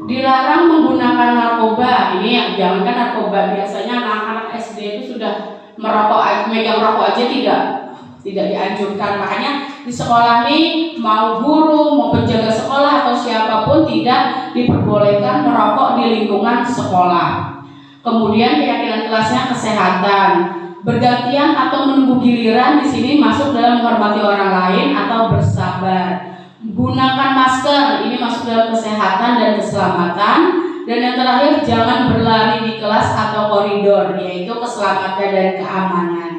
Dilarang menggunakan narkoba. Ini yang jangankan narkoba, biasanya anak-anak SD itu sudah merokok, megang rokok aja tidak dianjurkan. Makanya di sekolah ini mau guru, mau penjaga sekolah atau siapapun tidak diperbolehkan merokok di lingkungan sekolah. Kemudian keyakinan kelasnya kesehatan. Bergantian atau menunggu giliran di sini masuk dalam menghormati orang lain atau bersabar. Gunakan masker, ini masuk dalam kesehatan dan keselamatan. Dan yang terakhir, jangan berlari di kelas atau koridor, yaitu keselamatan dan keamanan.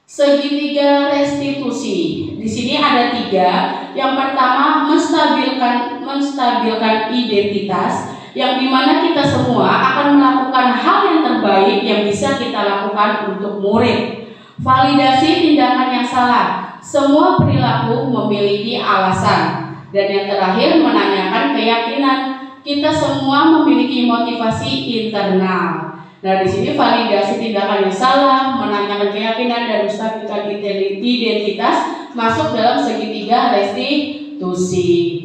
Segitiga restitusi. Di sini ada 3. Yang pertama, menstabilkan identitas, yang dimana kita semua akan melakukan hal yang terbaik yang bisa kita lakukan untuk murid. Validasi tindakan yang salah. Semua perilaku memiliki alasan. Dan yang terakhir, menanyakan keyakinan. Kita semua memiliki motivasi internal. Nah, di sini validasi tindakan yang salah, menanyakan keyakinan dan menstabilkan identitas masuk dalam segitiga restitusi.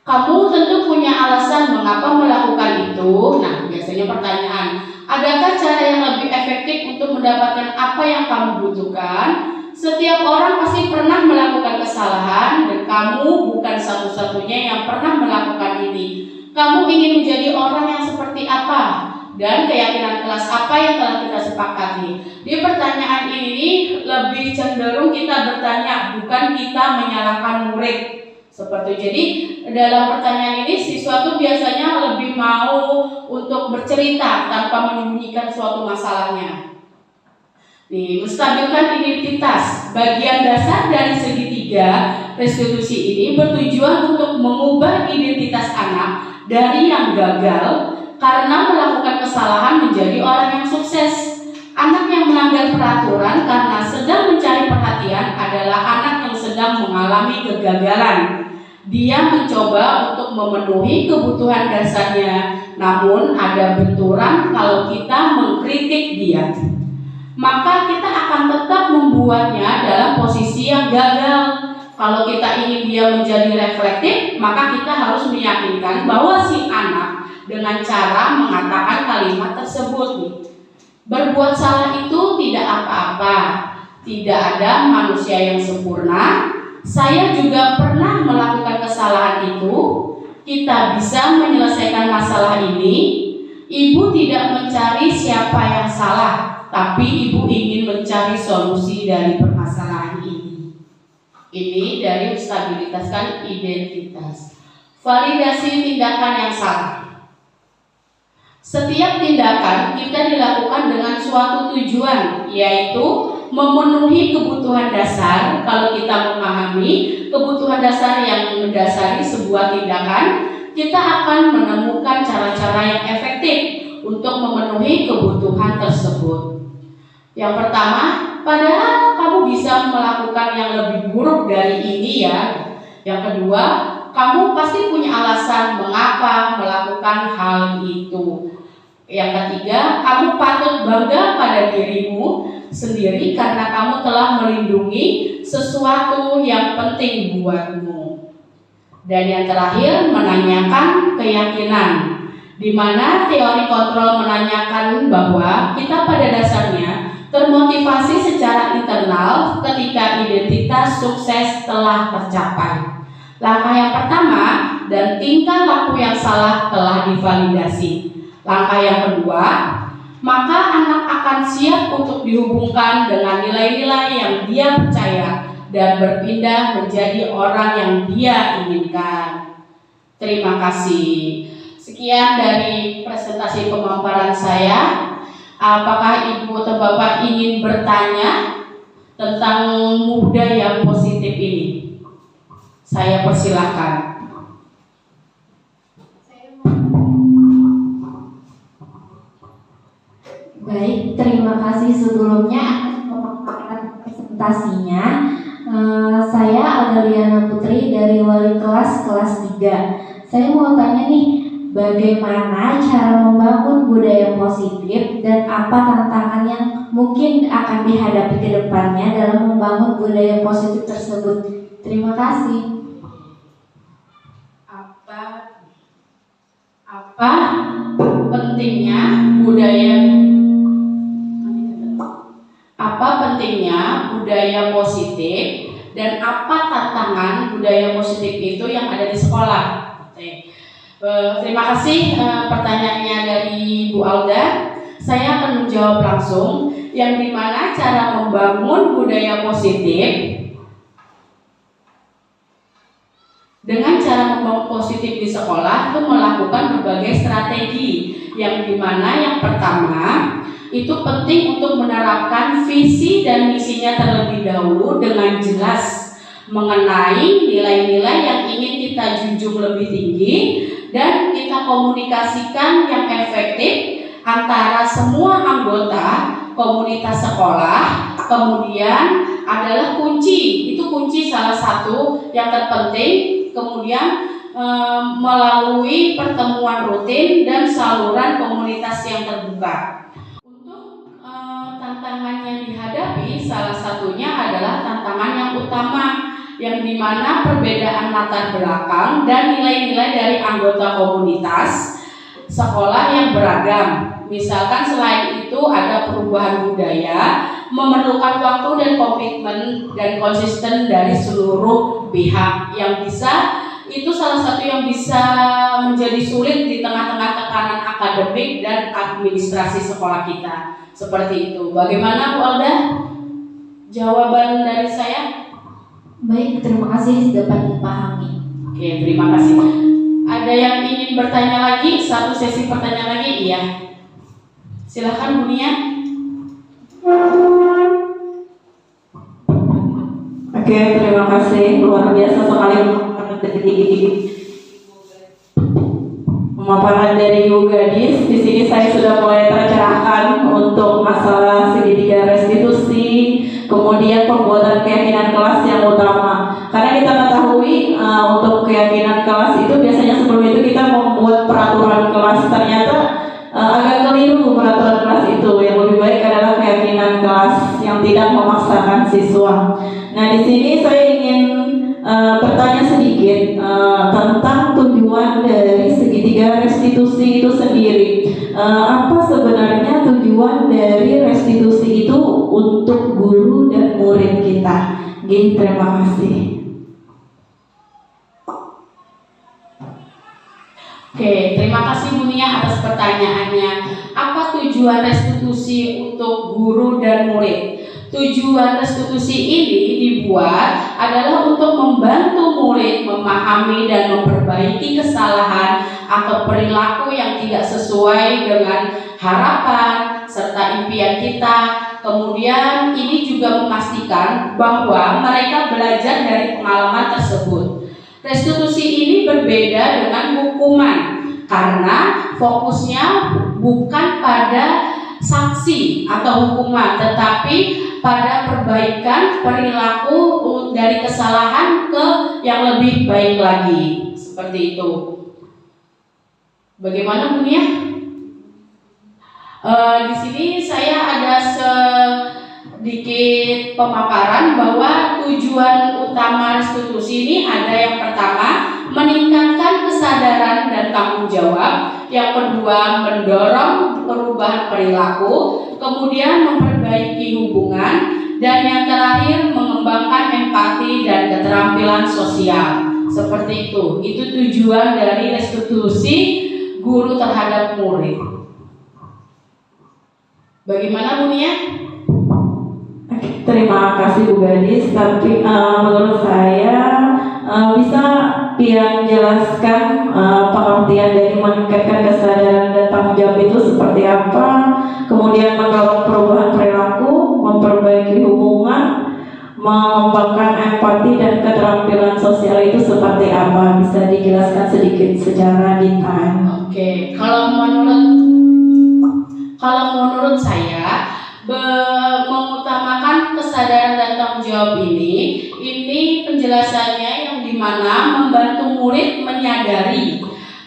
Kamu tentu punya alasan mengapa melakukan itu. Nah, biasanya pertanyaan, adakah cara yang lebih efektif untuk mendapatkan apa yang kamu butuhkan? Setiap orang pasti pernah melakukan kesalahan dan kamu bukan satu-satunya yang pernah melakukan ini. Kamu ingin menjadi orang yang seperti apa? dan keyakinan kelas apa yang telah kita sepakati. Di pertanyaan ini lebih cenderung kita bertanya, bukan kita menyalahkan murid. Seperti jadi dalam pertanyaan ini siswa tuh biasanya lebih mau untuk bercerita tanpa menyembunyikan suatu masalahnya. Nih, menstabilkan identitas. Bagian dasar dari segitiga restitusi ini bertujuan untuk mengubah identitas anak dari yang gagal karena melakukan kesalahan menjadi orang yang sukses. Anak yang melanggar peraturan karena sedang mencari perhatian adalah anak yang sedang mengalami kegagalan. Dia mencoba untuk memenuhi kebutuhan dasarnya, namun ada benturan kalau kita mengkritik dia. Maka kita akan tetap membuatnya dalam posisi yang gagal. Kalau kita ingin dia menjadi reflektif, maka kita harus meyakinkan bahwa si anak dengan cara mengatakan kalimat tersebut. Berbuat salah itu tidak apa-apa. Tidak ada manusia yang sempurna. Saya juga pernah melakukan kesalahan itu. Kita bisa menyelesaikan masalah ini. Ibu tidak mencari siapa yang salah, tapi ibu ingin mencari solusi dari permasalahan ini. Ini dari menstabilitaskan identitas. Validasi tindakan yang salah. Setiap tindakan kita dilakukan dengan suatu tujuan, yaitu memenuhi kebutuhan dasar. Kalau kita memahami kebutuhan dasar yang mendasari sebuah tindakan, kita akan menemukan cara-cara yang efektif untuk memenuhi kebutuhan tersebut. Yang pertama, padahal kamu bisa melakukan yang lebih buruk dari ini ya. Yang kedua, kamu pasti punya alasan mengapa melakukan hal itu. Yang ketiga, kamu patut bangga pada dirimu sendiri karena kamu telah melindungi sesuatu yang penting buatmu. Dan yang terakhir, menanyakan keyakinan, di mana teori kontrol menanyakan bahwa kita pada dasarnya termotivasi secara internal ketika identitas sukses telah tercapai. Langkah yang pertama dan tingkah laku yang salah telah divalidasi. Langkah yang kedua, maka anak akan siap untuk dihubungkan dengan nilai-nilai yang dia percaya dan berpindah menjadi orang yang dia inginkan. Terima kasih. Sekian dari presentasi pemaparan saya. Apakah Ibu atau Bapak ingin bertanya tentang budaya positif ini? Saya persilahkan. Baik, terima kasih sebelumnya atas pemaparan presentasinya. Saya Adeliana Putri dari wali kelas 3. Saya mau tanya nih, bagaimana cara membangun budaya positif dan apa tantangan yang mungkin akan dihadapi ke depannya dalam membangun budaya positif tersebut? Terima kasih. Apa pentingnya budaya? Apa pentingnya budaya positif dan apa tantangan budaya positif itu yang ada di sekolah? Terima kasih pertanyaannya dari Bu Alda. Saya akan menjawab langsung, yang dimana cara membangun budaya positif. Dengan cara membangun positif di sekolah itu melakukan berbagai strategi, yang dimana yang pertama itu penting untuk menerapkan visi dan misinya terlebih dahulu dengan jelas mengenai nilai-nilai yang ingin kita junjung lebih tinggi dan kita komunikasikan yang efektif antara semua anggota komunitas sekolah. Kemudian adalah kunci, itu kunci salah satu yang terpenting. Kemudian melalui pertemuan rutin dan saluran komunitas yang terbuka. Tantangan yang dihadapi salah satunya adalah tantangan yang utama, yang dimana perbedaan latar belakang dan nilai-nilai dari anggota komunitas sekolah yang beragam. Misalkan selain itu ada perubahan budaya, memerlukan waktu dan komitmen dan konsisten dari seluruh pihak yang bisa itu salah satu yang bisa menjadi sulit di tengah-tengah tekanan akademik dan administrasi sekolah kita. Seperti itu. Bagaimana Bu Alda? Jawaban dari saya? Baik, terima kasih dapat dipahami. Oke, terima kasih. Ada yang ingin bertanya lagi? Satu sesi pertanyaan lagi? Iya. Silakan Bu Nia. Oke, terima kasih. Luar biasa sekali pemaparan dari Ibu Gadis. Di sini saya sudah mulai tercerahkan untuk masalah segitiga restitusi, kemudian pembuatan keyakinan kelas yang utama. Karena kita ketahui untuk keyakinan kelas itu biasanya sebelum itu kita membuat peraturan kelas. Ternyata agak keliru peraturan kelas itu. Yang lebih baik adalah keyakinan kelas yang tidak memaksakan siswa. Nah, di sini saya ingin bertanya sedikit tentang tujuan dari segitiga restitusi itu sendiri. Apa sebenarnya tujuan dari restitusi itu untuk guru dan murid kita? Gini, terima kasih. Oke, terima kasih Bu Nia atas pertanyaannya. Apa tujuan restitusi untuk guru dan murid? Tujuan restitusi ini dibuat adalah untuk membantu murid memahami dan memperbaiki kesalahan atau perilaku yang tidak sesuai dengan harapan serta impian kita. Kemudian ini juga memastikan bahwa mereka belajar dari pengalaman tersebut. Restitusi ini berbeda dengan hukuman karena fokusnya bukan pada sanksi atau hukuman, tetapi pada perbaikan perilaku dari kesalahan ke yang lebih baik lagi. Seperti itu. Bagaimana Bu Nia? Di sini saya ada sedikit pemaparan bahwa tujuan utama restitusi ini ada yang pertama, meningkatkan kesadaran dan tanggung jawab. Yang kedua, mendorong perubahan perilaku. Kemudian memperbaiki hubungan. Dan yang terakhir, mengembangkan empati dan keterampilan sosial. Seperti itu. Itu tujuan dari restitusi guru terhadap murid. Bagaimana Bu Nia? Terima kasih Bu Gadis. Tapi menurut saya bisa Pian jelaskan pengertian dari meningkatkan kesadaran dan tanggung jawab itu seperti apa, kemudian mendorong perubahan perilaku, memperbaiki hubungan, mengembangkan empati dan keterampilan sosial itu seperti apa? Bisa dijelaskan sedikit secara detail? Oke, kalau menurut saya mengutamakan kesadaran dan tanggung jawab ini penjelasannya yang dimana membantu murid menyadari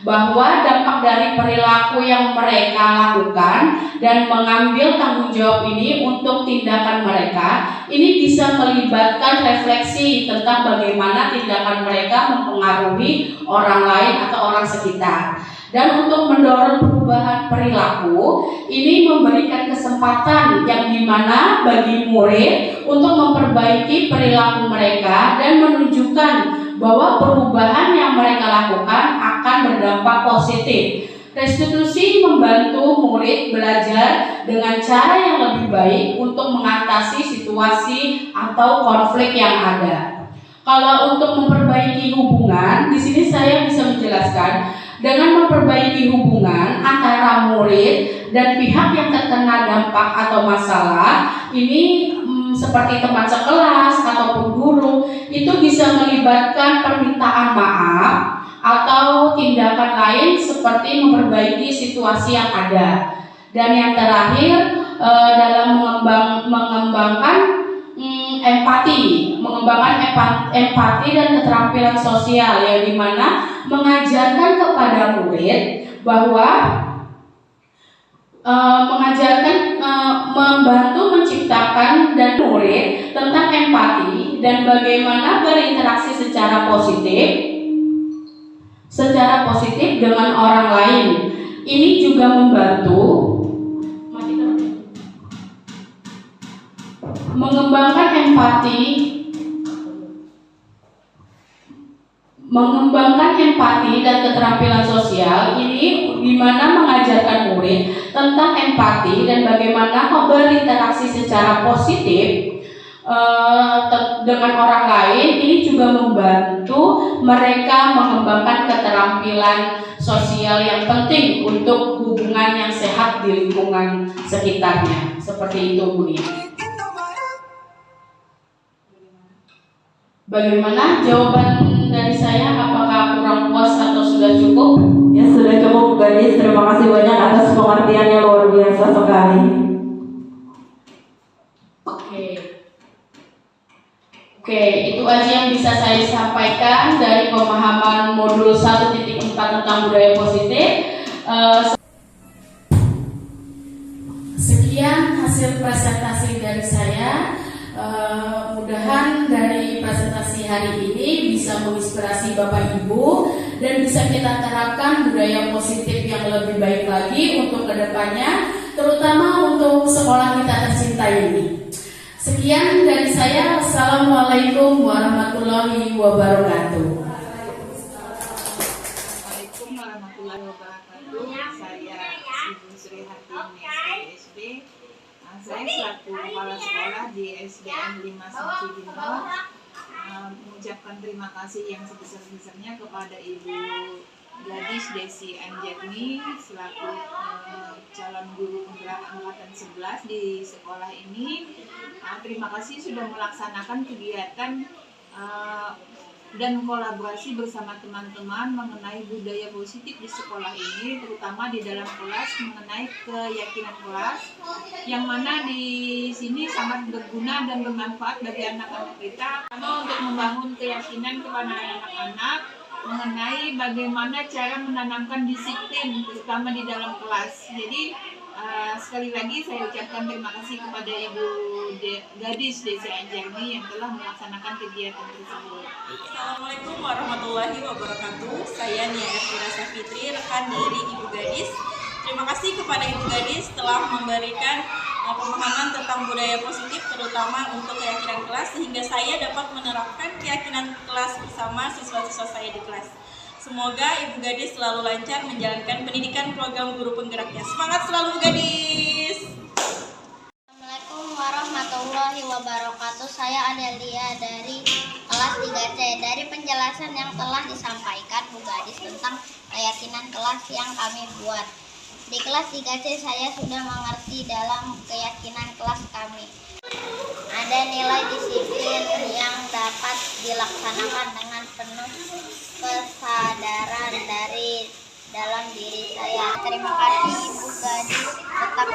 bahwa dampak dari perilaku yang mereka lakukan dan mengambil tanggung jawab ini untuk tindakan mereka. Ini bisa melibatkan refleksi tentang bagaimana tindakan mereka mempengaruhi orang lain atau orang sekitar. Dan untuk mendorong perubahan perilaku, ini memberikan kesempatan yang dimana bagi murid untuk memperbaiki perilaku mereka dan menunjukkan bahwa perubahan yang mereka lakukan akan berdampak positif. Restitusi membantu murid belajar dengan cara yang lebih baik untuk mengatasi situasi atau konflik yang ada. Kalau untuk memperbaiki hubungan, di sini saya bisa menjelaskan dengan memperbaiki hubungan antara murid dan pihak yang terkena dampak atau masalah ini seperti teman sekelas ataupun guru, itu bisa melibatkan permintaan maaf atau tindakan lain seperti memperbaiki situasi yang ada. Dan yang terakhir dalam mengembangkan empati dan keterampilan sosial, yang dimana mengajarkan kepada murid bahwa membantu menciptakan dan murid tentang empati dan bagaimana berinteraksi secara positif dengan orang lain. Ini juga membantu mengembangkan Mengembangkan empati dan keterampilan sosial ini di mana mengajarkan murid tentang empati dan bagaimana berinteraksi secara positif dengan orang lain. Ini juga membantu mereka mengembangkan keterampilan sosial yang penting untuk hubungan yang sehat di lingkungan sekitarnya. Seperti itu, Bu Nia. Bagaimana jawaban dari saya? Apakah kurang puas atau sudah cukup? Ya sudah cukup Bu Gadis, terima kasih banyak atas pengertiannya, luar biasa sekali. Oke, itu aja yang bisa saya sampaikan dari pemahaman modul 1.4 tentang budaya positif. Sekian hasil presentasi dari saya. Mudahan dari presentasi hari ini bisa menginspirasi Bapak Ibu dan bisa kita terapkan budaya positif yang lebih baik lagi untuk kedepannya, terutama untuk sekolah kita tercinta ini. Sekian dari saya. Assalamualaikum warahmatullahi wabarakatuh. Assalamualaikum warahmatullahi wabarakatuh. Saya Ibu Sri Hartini SD. Saya selaku kepala sekolah di SDN 5 Samsudinur mengucapkan terima kasih yang sebesar-besarnya kepada Ibu Gadis Desi Anjani selaku calon guru penggerak angkatan 11 di sekolah ini. Terima kasih sudah melaksanakan kegiatan dan kolaborasi bersama teman-teman mengenai budaya positif di sekolah ini, terutama di dalam kelas mengenai keyakinan kelas, yang mana di sini sangat berguna dan bermanfaat bagi anak-anak kita, untuk membangun keyakinan kepada anak-anak mengenai bagaimana cara menanamkan disiplin, terutama di dalam kelas. Jadi sekali lagi saya ucapkan terima kasih kepada Ibu Gadis Desi Anjani yang telah melaksanakan kegiatan tersebut. Assalamualaikum warahmatullahi wabarakatuh. Saya Nia Elvira Safitri, rekan dari Ibu Gadis. Terima kasih kepada Ibu Gadis telah memberikan pemahaman tentang budaya positif, terutama untuk keyakinan kelas, sehingga saya dapat menerapkan keyakinan kelas bersama siswa-siswa saya di kelas. Semoga Ibu Gadis selalu lancar menjalankan pendidikan program guru penggeraknya. Semangat selalu Bu Gadis! Assalamualaikum warahmatullahi wabarakatuh. Saya Adelia dari kelas 3C. Dari penjelasan yang telah disampaikan Bu Gadis tentang keyakinan kelas yang kami buat. Di kelas 3C saya sudah mengerti dalam keyakinan kelas kami. Ada nilai disiplin yang dapat dilaksanakan dengan penuh kesadaran dari dalam diri saya. Terima kasih Bu Gadis, tetap